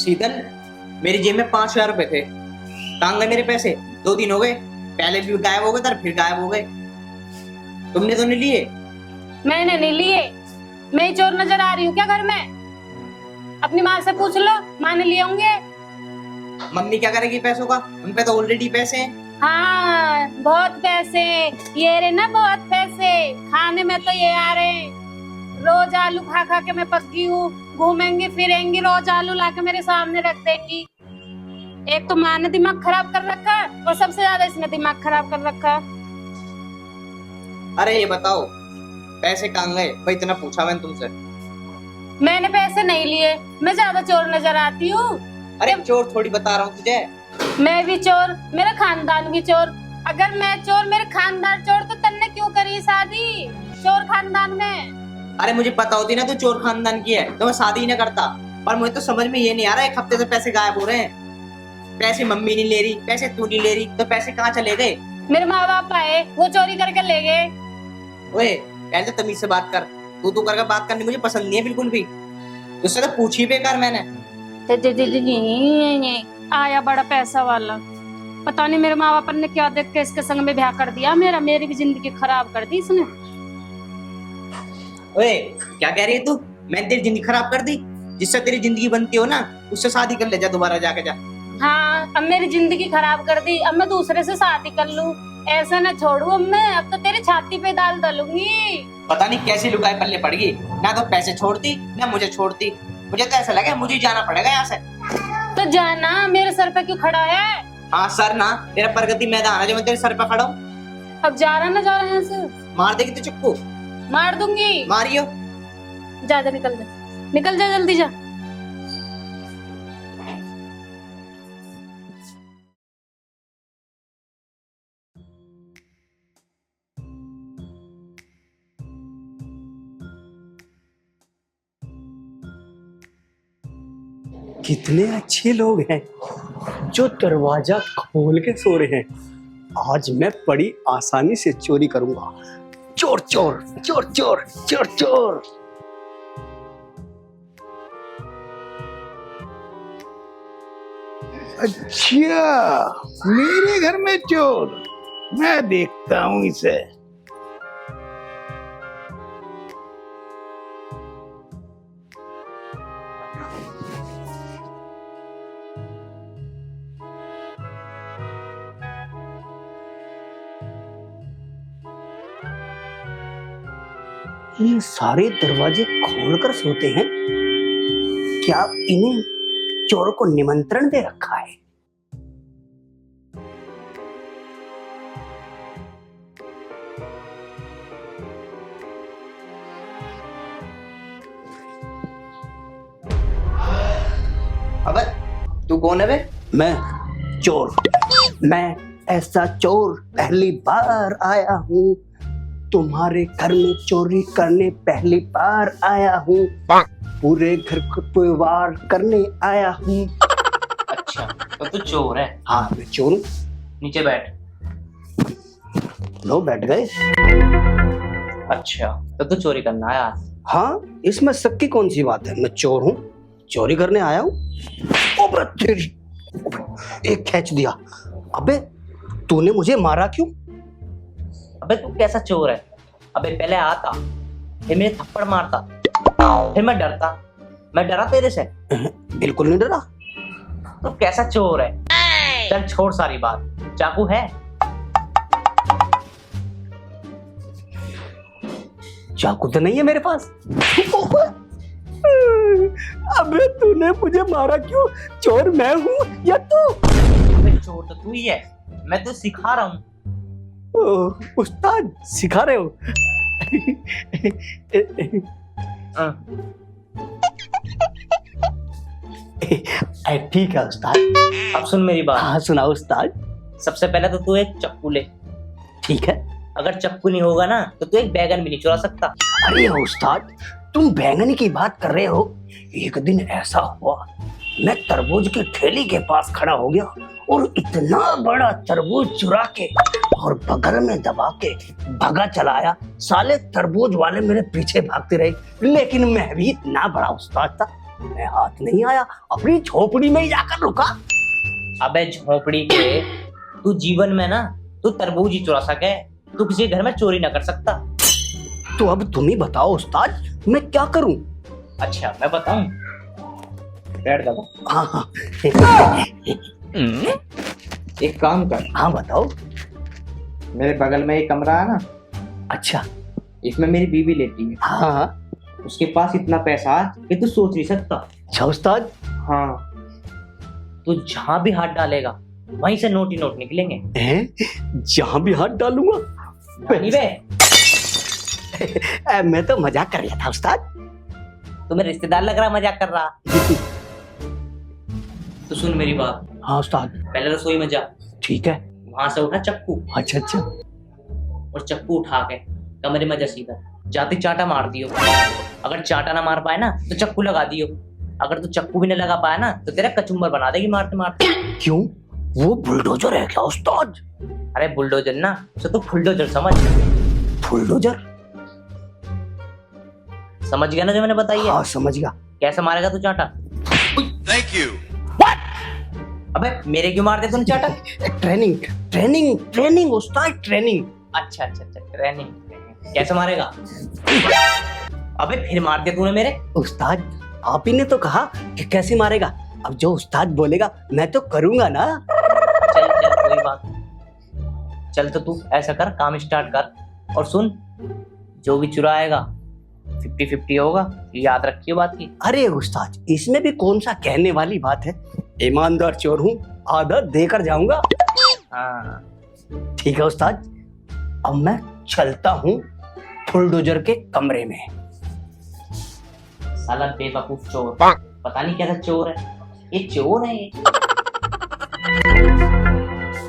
शीतल, मेरी जेब में 5,000 रुपए थे। कहाँ गए मेरे पैसे? 2 दिन हो गए, पहले भी गायब हो गए तर फिर गायब हो गए। तुमने तो नहीं लिए? मैंने नहीं लिए। मैं ही चोर नजर आ रही हूँ क्या घर में? अपनी माँ से पूछ लो, माँ ने लिए होंगे। मम्मी क्या करेगी पैसों का? उन पे तो ऑलरेडी पैसे हैं। हाँ, बहुत पैसे। ये रे ना, बहुत पैसे। खाने में तो ये आ रहे हैं। रोज आलू खा खा के मैं पक गई हूँ। घूमेंगी फिरेंगी, रोज आलू लाके मेरे सामने रख देंगी। एक तो माँ ने दिमाग खराब कर रखा है और सबसे ज्यादा इसने दिमाग खराब कर रखा। अरे ये बताओ, पैसे कहाँ गए? भाई इतना पूछा मैंने तुमसे। मैंने पैसे नहीं लिए, मैं ज्यादा चोर नजर आती हूँ। अरे चोर थोड़ी बता रहा हूँ तुझे। मैं भी चोर, मेरा खानदान भी चोर। अगर मैं चोर, मेरे खानदान चोर, तो तन्ने क्यों करी शादी चोर खानदान में? अरे मुझे पता होती ना तू चोर खानदान की है तो मैं शादी ही ना करता। पर मुझे तो समझ में ये नहीं आ रहा, 1 हफ्ते से पैसे गायब हो रहे हैं। पैसे मम्मी नहीं ले रही, पैसे तू नहीं ले रही, तो पैसे कहाँ चले गए? मेरे माँ बाप आए, वो चोरी करके ले गए। ओए पहले तो तमीज से बात कर। तू करके बात करनी मुझे पसंद नहीं है बिल्कुल भी। उससे तो पूछी बेकार मैंने। आया बड़ा पैसा वाला, पता नहीं मेरे माँ बाप ने क्या देख के इसके संग में ब्याह कर दिया। मेरी भी जिंदगी खराब कर दी इसने। ओए क्या कह रही है तू? मैंने तेरी जिंदगी खराब कर दी? जिससे तेरी जिंदगी बनती हो ना, उससे शादी कर ले जा दोबारा जाके जा। हाँ, अब मेरी जिंदगी खराब कर दी। अब मैं दूसरे से शादी कर लूं? ऐसा ना छोड़ू अब मैं, अब तो तेरी छाती पे दाल डालूंगी। पता नहीं कैसी लुगाई पल्ले पड़ गई, ना तो पैसे छोड़ती ना मुझे छोड़ती। मुझे तो ऐसा लगा मुझे जाना पड़ेगा यहाँ से। तो जाना, मेरे सर पे क्यों खड़ा है? हाँ सर ना, तेरा प्रगति मैदान है जो मैं तेरे सर पे खड़ा हूँ। अब जा रहा ना, जा रहा है से मार देगी तो चक्कू मार दूंगी। मारियो। जा निकल जा, निकल जा, जल्दी जा। कितने अच्छे लोग हैं जो दरवाजा खोल के सो रहे हैं। आज मैं बड़ी आसानी से चोरी करूंगा। चोर चोर चोर चोर चोर चोर। अच्छा, मेरे घर में चोर। मैं देखता हूँ इसे। ये सारे दरवाजे खोलकर सोते हैं। क्या इन्हें चोरों को निमंत्रण दे रखा है? अबे तू कौन है बे? मैं चोर। मैं ऐसा चोर पहली बार आया हूँ। तुम्हारे घर में चोरी करने पहली बार आया हूँ। पूरे घर को पुरवार करने आया हूँ। अच्छा तो तू चोर है? हाँ मैं चोर हूँ। नीचे बैठ। लो बैठ गए। अच्छा तो तू चोरी करना आया? हाँ, इसमें सबकी कौन सी बात है? मैं चोर हूँ, चोरी करने आया हूँ। ओबे तेरी, एक खींच दिया। अबे तूने मुझे मारा क्यों? अबे तू कैसा चोर है? अबे पहले आता, फिर मेरे थप्पड़ मारता, फिर मैं डरता। मैं डरा तेरे से? बिल्कुल नहीं डरा। तो कैसा चोर है? चल छोड़ सारी बात, चाकू है? चाकू तो नहीं है मेरे पास। अबे तूने मुझे मारा क्यों? चोर मैं हूँ या तू? अबे चोर तो तू ही है, मैं तो सिखा रहा हूँ। उस्ताद सिखा रहे हो? ठीक है उस्ताद। अब सुन मेरी बात। हाँ सुनाओ उस्ताद। सबसे पहले तो तू एक चक्कू ले। ठीक है। अगर चक्कू नहीं होगा ना तो तू एक बैगन भी नहीं चुरा सकता। अरे उस्ताद, तुम बैंगन की बात कर रहे हो। एक दिन ऐसा हुआ, मैं तरबूज की ठेली के पास खड़ा हो गया और इतना बड़ा तरबूज चुरा के और बगल में दबा के भगा चलाया। साले तरबूज वाले मेरे पीछे भागते रहे, लेकिन मैं भी इतना बड़ा उस्ताद था, मैं हाथ नहीं आया, अपनी झोपड़ी में ही जाकर रुका। अबे झोपड़ी के, तू जीवन में ना तू तरबूज ही चुरा सके, तू किसी के घर में चोरी ना कर सकता। तो अब तुम ही बताओ उस्ताद, मैं क्या करूं? अच्छा मैं बताऊं, बैठ दबा। हाँ हाँ एक काम कर, हाँ बताओ। मेरे बगल में एक कमरा है ना, अच्छा इसमें मेरी बीवी लेटी है। हाँ हाँ, उसके पास इतना पैसा है कि तू सोच नहीं सकता। अच्छा उस्ताद। हाँ, तू जहां भी हाथ डालेगा वहीं से नोट ही नोट निकलेंगे। हैं? जहां भी हाथ डालूंगा? नहीं बे, मैं तो मजाक कर रहा था उस्ताद। तुम्हें रिश्तेदार लग रहा, मजाक कर रहा। तो सुन मेरी बात, हाँ उस्ताद। पहले रसोई में जा, ठीक है। वहां से उठा चक्कू, अच्छा अच्छा। और चक्कू उठा के कमरे में जा सीधा, जाते चाटा मार दियो। अगर चाटा ना मार पाए ना तो चक्कू लगा दियो। अगर तू चक्कू भी नहीं लगा पाया ना तो तेरा कचुम्बर बना देगी मारते मारते। क्यों, वो बुलडोजर है क्या उस्ताद? अरे बुलडोजर ना, उसे तू फुलडोजर समझ। बुलडोजर? समझ गया ना जो मैंने बताई है? हाँ समझ गया। कैसे मारेगा तू चाटा? Thank you. अबे मेरे क्यों मार दे तुम चाटा? ट्रेनिंग ट्रेनिंग ट्रेनिंग उस्ताद, ट्रेनिंग। अच्छा अच्छा अच्छा, ट्रेनिंग। कैसे मारेगा? अबे फिर मार दिया तूने मेरे। उस्ताद आप ही ने तो कहा कि कैसे मारेगा, अब जो उस्ताद बोलेगा मैं तो करूंगा ना। चल चल कोई बात नहीं। चल तो तू ऐसा कर, काम स्टार्ट कर। और सुन, जो भी चुराएगा 50-50 होगा, याद रखियो बात की। अरे उस्ताद इसमें भी कौन सा कहने वाली बात है, ईमानदार चोर हूँ, आधा देकर जाऊंगा। हाँ ठीक है उस्ताद, अब मैं चलता हूँ बुलडोजर के कमरे में। साला बेवकूफ चोर, पता नहीं कैसा चोर है ये। चोर है ये।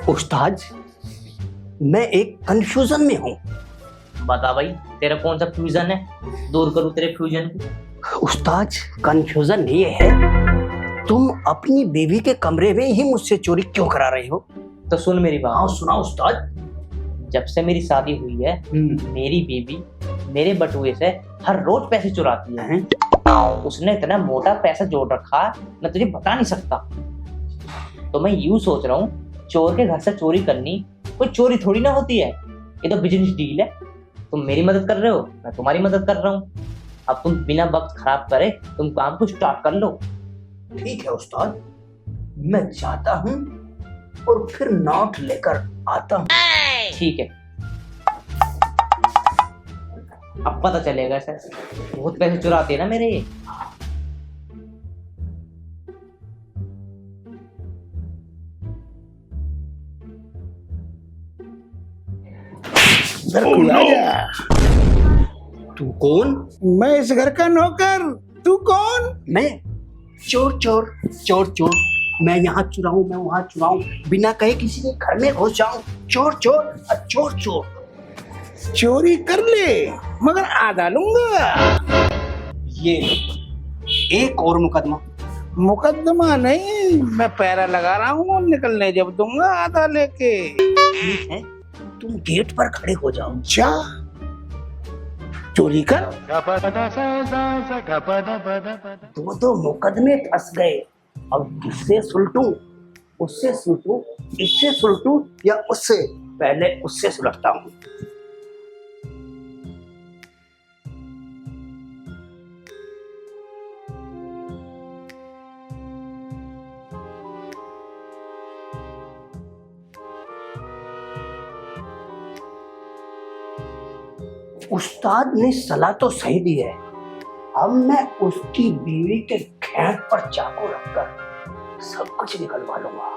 उस्ताद मैं एक कंफ्यूजन में हूँ। बता भाई, तेरा कौन सा फ्यूजन है, दूर करूँ तेरे फ्यूजन को। उस्ताद कंफ्यूजन ये है, तुम अपनी बीवी के कमरे में ही मुझसे चोरी क्यों करा रहे हो? तो सुन मेरी हाँ बात, सुना उस्ताद। जब से मेरी शादी हुई है मेरी बीवी मेरे बटुए से हर रोज पैसे चुराती है। उसने इतना मोटा पैसा जोड़ रखा है मैं तुझे बता नहीं सकता। तो मैं यूं सोच रहा हूँ, चोर के घर से चोरी करनी कोई चोरी थोड़ी ना होती है, ये तो बिजनेस डील है। तुम मेरी मदद कर रहे हो, मैं तुम्हारी मदद कर रहा हूँ। अब तुम बिना वक्त खराब करे तुम काम को स्टार्ट कर लो। ठीक है उस्ताद, मैं जाता हूँ और फिर नोट लेकर आता हूँ। ठीक है, अब पता चलेगा सर, बहुत पैसे चुराते हैं ना मेरे ये। इधर कोई आ जा। तू कौन? मैं इस घर का नौकर, तू कौन? मैं चोर चोर चोर चोर, मैं यहाँ चुराऊं, मैं वहाँ चुराऊं, बिना कहे किसी के घर में घुस जाऊं। चोर चोर चोर चोर। चोरी कर ले मगर आधा लूंगा। ये एक और मुकदमा। मुकदमा नहीं, मैं पैरा लगा रहा हूँ, निकलने जब दूंगा आधा लेके। ठीक है, तुम गेट पर खड़े हो जाओ। जा चोरी कर। दो मुकदमे फंस गए, अब किससे सुलटूं? उससे सुलटूं, इससे सुलटूं या उससे? पहले उससे सुलटता हूँ। उस्ताद ने सलाह तो सही दी है, अब मैं उसकी बीवी के घेंट पर चाकू रखकर सब कुछ निकलवा लूंगा।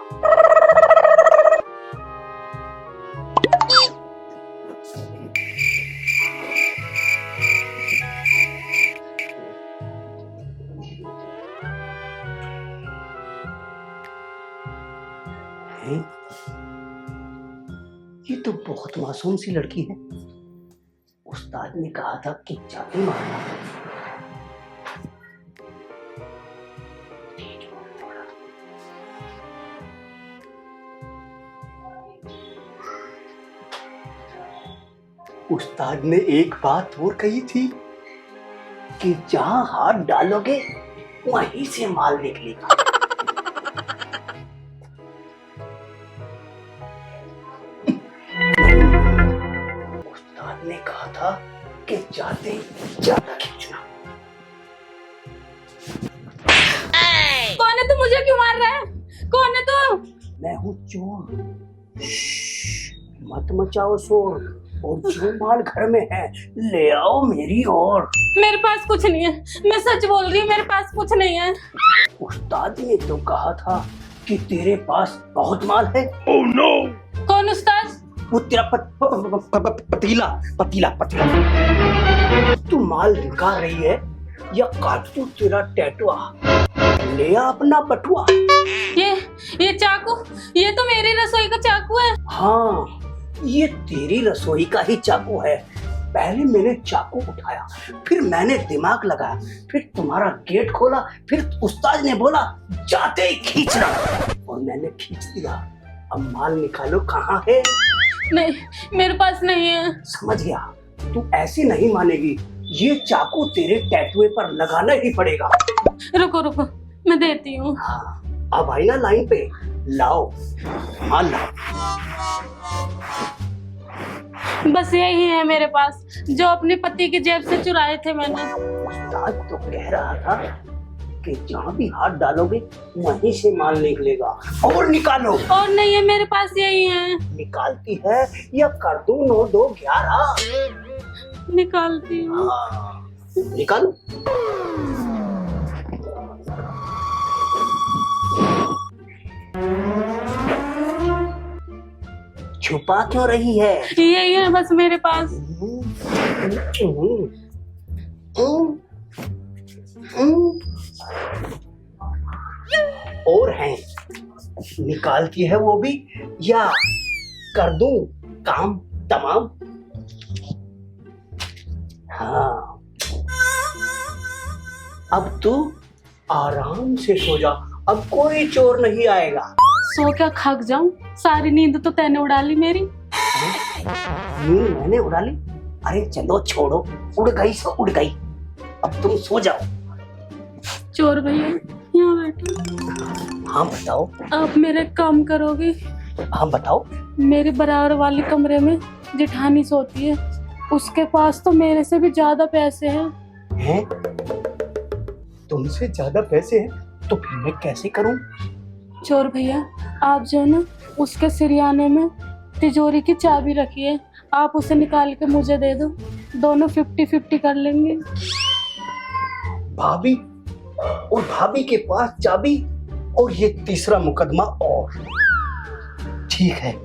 ये तो बहुत मासूम सी लड़की है। उस्ताद ने कहा था कि चाकू मारना। उस्ताद ने एक बात और कही थी कि जहां हाथ डालोगे वहीं से माल निकलेगा। उस्ताद ने कहा था कि जाते ही ज्यादा खींचना। कौन है तू? मुझे क्यों मार रहा है? कौन है तू? मैं हूँ चोर। श्श्श, मत मचाओ शोर, और जो माल घर में है ले आओ मेरी ओर। मेरे पास कुछ नहीं है, मैं सच बोल रही हूँ, मेरे पास कुछ नहीं है। उस्ताद ने तो कहा था कि तेरे पास बहुत माल है। Oh no! कौन उस्ताद? वो तेरा पतीला पतीला पतीला। तू माल निकाल रही है या काटू तेरा टैटुआ? ले आ अपना बटुआ। ये चाकू, ये तो मेरी रसोई का चाकू है। हाँ, ये तेरी रसोई का ही चाकू है। पहले मैंने चाकू उठाया, फिर मैंने दिमाग लगाया, फिर तुम्हारा गेट खोला, फिर उस्ताद ने बोला जाते ही खींचना, और मैंने खींच दिया। अब माल निकालो, कहाँ है? नहीं, मेरे पास नहीं है। समझ गया, तू ऐसी नहीं मानेगी। ये चाकू तेरे टैटुए पर लगाना ही पड़ेगा। रुको रुको, मैं देती हूँ। हाँ, अब आई ना लाइन पे, लाओ। हाँ लाओ। बस यही है मेरे पास, जो अपने पति की जेब से चुराए थे मैंने। उस्ताद तो कह रहा था कि जहाँ भी हाथ डालोगे वहीं से माल निकलेगा। और निकालो। और नहीं है, मेरे पास यही है। निकालती है या कर दूं 9 2 11? निकालती हूँ। हाँ, निकालो। छुपा क्यों रही है? यही है बस मेरे पास। और हैं, निकालती है वो भी, या कर दूं काम तमाम? हाँ, अब तू आराम से सो जा, अब कोई चोर नहीं आएगा। सो क्या खग जाऊं? सारी नींद तो तैने उड़ा ली मेरी। नींद मैंने उड़ा ली? अरे चलो छोड़ो, उड़ गई सो उड़ गई, अब तुम सो जाओ। चोर भैया यहाँ बैठो। हाँ बताओ। आप मेरे काम करोगे? हाँ बताओ। मेरे बराबर वाले कमरे में जेठानी सोती है, उसके पास तो मेरे से भी ज्यादा पैसे हैं। हैं? तुमसे ज्यादा पैसे हैं तो फिर मैं कैसे करूं? चोर भैया, आप जो है ना, उसके सिरयाने में तिजोरी की चाबी रखी है, आप उसे निकाल के मुझे दे दो, दोनों 50-50 कर लेंगे। भाभी, और भाभी के पास चाबी, और ये तीसरा मुकदमा और। ठीक है,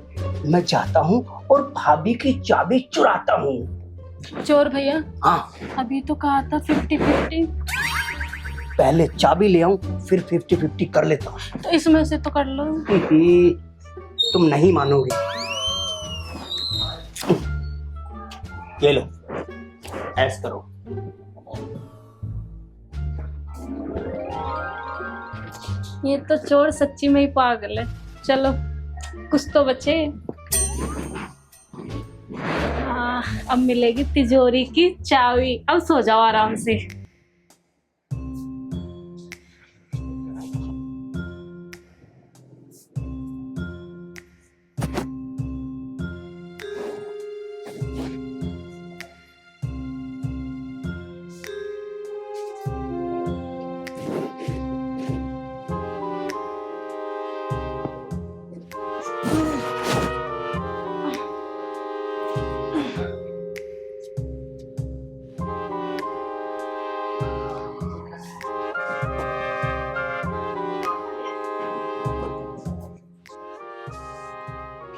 मैं जाता हूँ और भाभी की चाबी चुराता हूँ। चोर भैया, हाँ, अभी तो कहा था 50-50। पहले चाबी ले आऊं, फिर 50-50 कर लेता हूँ। तो इसमें से तो कर लो। तुम नहीं मानोगे। ये लो, ऐस करो। ये तो चोर सच्ची में ही पागल है। चलो कुछ तो बचे। हाँ, अब मिलेगी तिजोरी की चाबी। अब सो जाओ आराम से।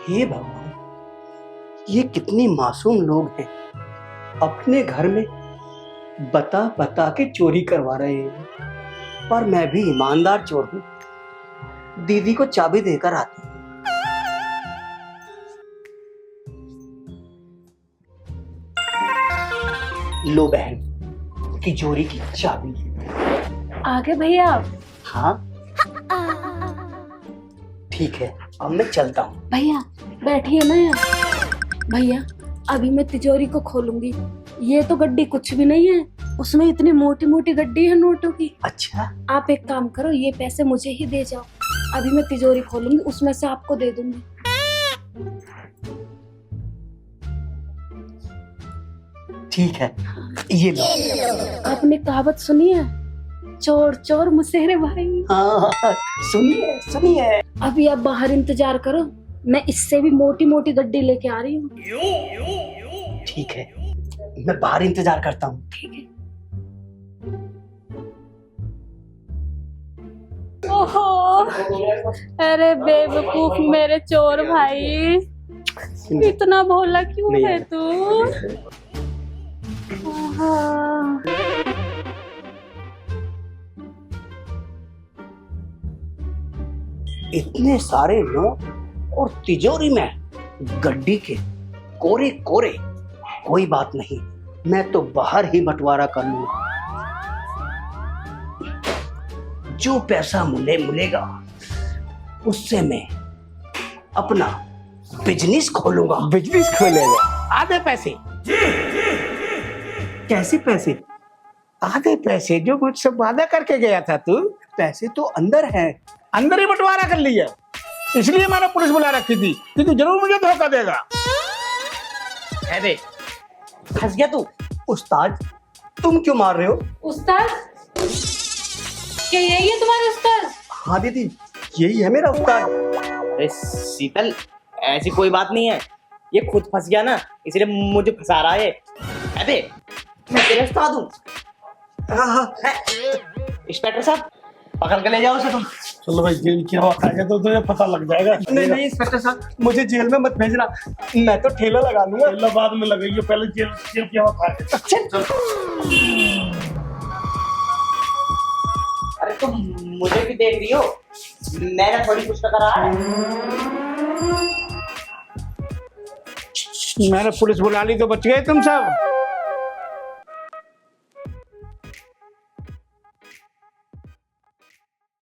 हे भगवान, ये कितने मासूम लोग हैं, अपने घर में बता बता के चोरी करवा रहे हैं। पर मैं भी ईमानदार चोर हूँ, दीदी को चाबी देकर आता हूँ। लो बहन, तिजोरी की चाबी। आगे भैया आप। हाँ ठीक है, अब मैं चलता हूँ। भैया बैठिए ना यार। भैया अभी मैं तिजोरी को खोलूंगी। ये तो गड्डी कुछ भी नहीं है, उसमें इतनी मोटी मोटी गड्डी है नोटों की। अच्छा आप एक काम करो, ये पैसे मुझे ही दे जाओ, अभी मैं तिजोरी खोलूंगी, उसमें से आपको दे दूंगी। ठीक है, ये लो। आपने कहावत सुनी है, चोर चोर मुसेरे भाई। हाँ सुनिए सुनिए। अभी आप बाहर इंतजार करो, मैं इससे भी मोटी मोटी गड्डी लेके आ रही हूँ। ठीक है, मैं बाहर इंतजार करता हूँ। ठीक है। ओहो, अरे बेवकूफ मेरे चोर भाई, इतना भोला क्यों है तू? आहा। इतने सारे नोट और तिजोरी में गड्डी के कोरे कोरे। कोई बात नहीं, मैं तो बाहर ही बंटवारा कर लूंगा। जो पैसा मिलेगा उससे मैं अपना बिजनेस खोलूंगा। बिजनेस खोलेगा? आधे पैसे? कैसे पैसे? आधे पैसे जो मुझसे वादा करके गया था तू, पैसे तो अंदर हैं। अंदर ही बंटवारा कर लिया, इसलिए मैंने पुलिस बुला रखी थी कि तू जरूर मुझे धोखा देगा। अरे फंस गया तू। उस्ताद तुम क्यों मार रहे हो? उस्ताद, क्या यही है तुम्हारे उस्ताद? हाँ दीदी, यही है मेरा उस्ताद। अरे शीतल, ऐसी कोई बात नहीं है, ये खुद फंस गया ना, इसलिए मुझे फंसा रहा है। अबे मैं तेरे उस्ताद हूँ। इंस्पेक्टर साहब, पकड़ के ले जाओ उसे तुम। चलो भाई, जेल की हवा खाएगा तो तुझे पता लग जाएगा। नहीं नहीं इंस्पेक्टर साहब, मुझे जेल में मत भेजना, मैं तो ठेला लगा लूंगा। ठेला बाद में लगाइए, पहले जेल की हवा खा के। अरे तुम मुझे भी देख रही हो, मैंने थोड़ी कुछ करा है। मैंने पुलिस बुला ली तो बच गए तुम सब।